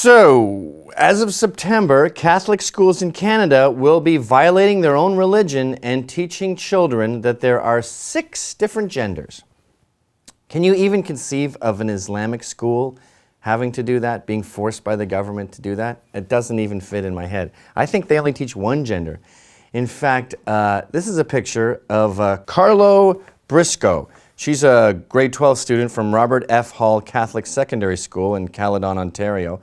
So, as of September, Catholic schools in Canada will be violating their own religion and teaching children that there are 6 different genders. Can you even conceive of an Islamic school having to do that, being forced by the government to do that? It doesn't even fit in my head. I think they only teach one gender. In fact, this is a picture of Carlo Briscoe. She's a grade 12 student from Robert F. Hall Catholic Secondary School in Caledon, Ontario.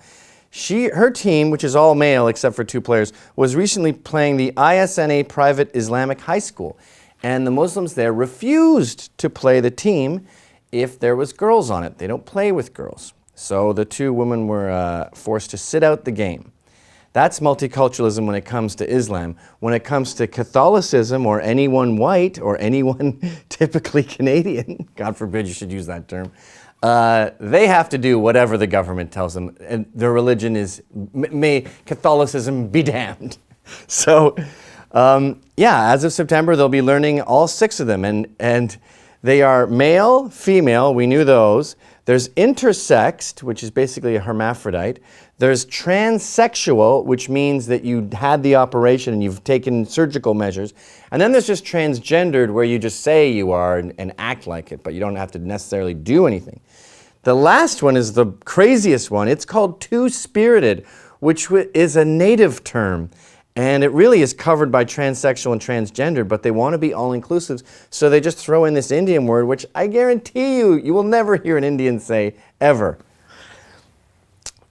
Her team, which is all male except for 2 players, was recently playing the ISNA private Islamic high school. And the Muslims there refused to play the team if there was girls on it. They don't play with girls. So the 2 women were forced to sit out the game. That's multiculturalism when it comes to Islam. When it comes to Catholicism or anyone white or anyone typically Canadian, God forbid you should use that term, they have to do whatever the government tells them. And their religion is, may Catholicism be damned. So, yeah, as of September, they'll be learning all 6 of them. And they are male, female, we knew those. There's intersexed, which is basically a hermaphrodite. There's transsexual, which means that you had the operation and you've taken surgical measures. And then there's just transgendered, where you just say you are and act like it, but you don't have to necessarily do anything. The last one is the craziest one. It's called two-spirited, which is a native term. And it really is covered by transsexual and transgendered, but they want to be all-inclusive, so they just throw in this Indian word, which I guarantee you will never hear an Indian say, ever.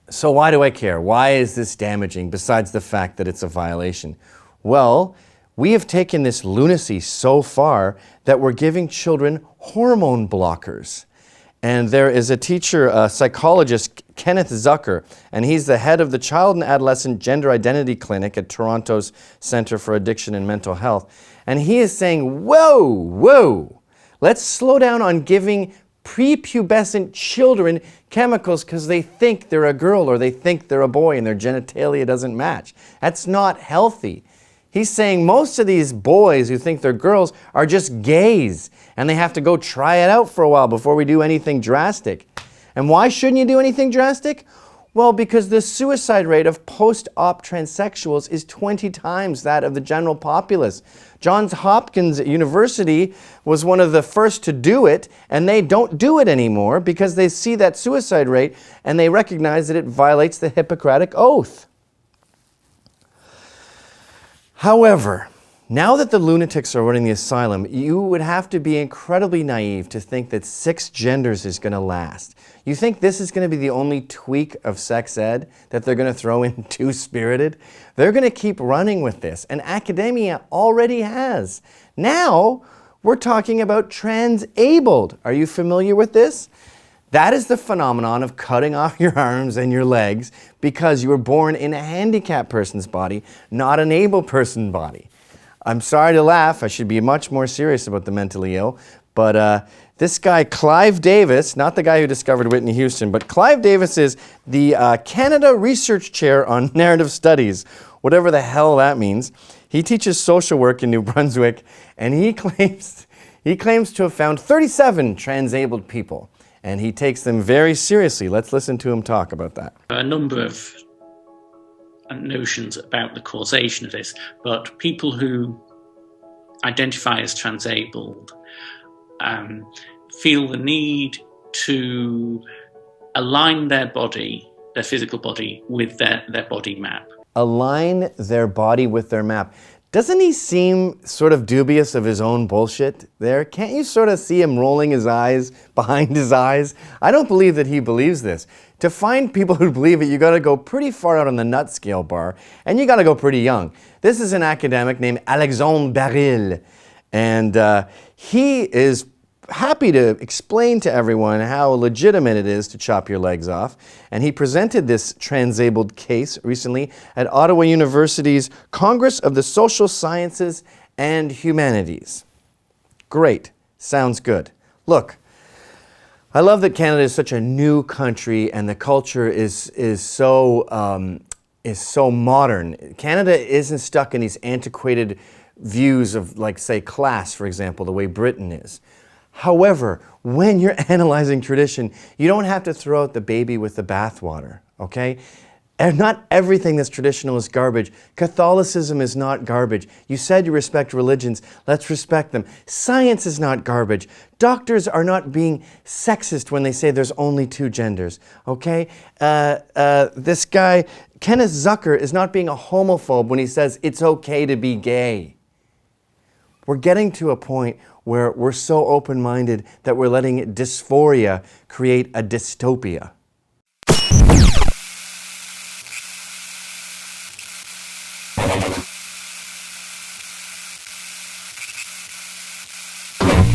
So why do I care? Why is this damaging, besides the fact that it's a violation? Well, we have taken this lunacy so far that we're giving children hormone blockers. And there is a teacher, a psychologist, Kenneth Zucker, and he's the head of the Child and Adolescent Gender Identity Clinic at Toronto's Centre for Addiction and Mental Health. And he is saying, whoa, let's slow down on giving prepubescent children chemicals because they think they're a girl or they think they're a boy and their genitalia doesn't match. That's not healthy. He's saying most of these boys who think they're girls are just gays and they have to go try it out for a while before we do anything drastic. And why shouldn't you do anything drastic? Well, because the suicide rate of post-op transsexuals is 20 times that of the general populace. Johns Hopkins University was one of the first to do it, and they don't do it anymore because they see that suicide rate and they recognize that it violates the Hippocratic Oath. However, now that the lunatics are running the asylum, you would have to be incredibly naive to think that 6 genders is going to last. You think this is going to be the only tweak of sex ed, that they're going to throw in two-spirited? They're going to keep running with this, and academia already has. Now, we're talking about transabled. Are you familiar with this? That is the phenomenon of cutting off your arms and your legs because you were born in a handicapped person's body, not an able person's body. I'm sorry to laugh. I should be much more serious about the mentally ill. But this guy, Clive Davis, not the guy who discovered Whitney Houston, but Clive Davis is the Canada Research Chair on Narrative Studies, whatever the hell that means. He teaches social work in New Brunswick, and he claims to have found 37 transabled people. And he takes them very seriously. Let's listen to him talk about that. A number of notions about the causation of this, but people who identify as transabled feel the need to align their body, their physical body, with their body map. Align their body with their map. Doesn't he seem sort of dubious of his own bullshit there? Can't you sort of see him rolling his eyes behind his eyes? I don't believe that he believes this. To find people who believe it, you got to go pretty far out on the nut scale bar, and you got to go pretty young. This is an academic named Alexandre Baril, and he is happy to explain to everyone how legitimate it is to chop your legs off. And he presented this transabled case recently at Ottawa University's Congress of the Social Sciences and Humanities. Great. Sounds good. Look, I love that Canada is such a new country and the culture is so modern. Canada isn't stuck in these antiquated views of, like, say, class, for example, the way Britain is. However, when you're analyzing tradition, you don't have to throw out the baby with the bathwater, okay? And not everything that's traditional is garbage. Catholicism is not garbage. You said you respect religions. Let's respect them. Science is not garbage. Doctors are not being sexist when they say there's only two genders. Okay? This guy, Kenneth Zucker, is not being a homophobe when he says it's okay to be gay. We're getting to a point where we're so open-minded that we're letting dysphoria create a dystopia.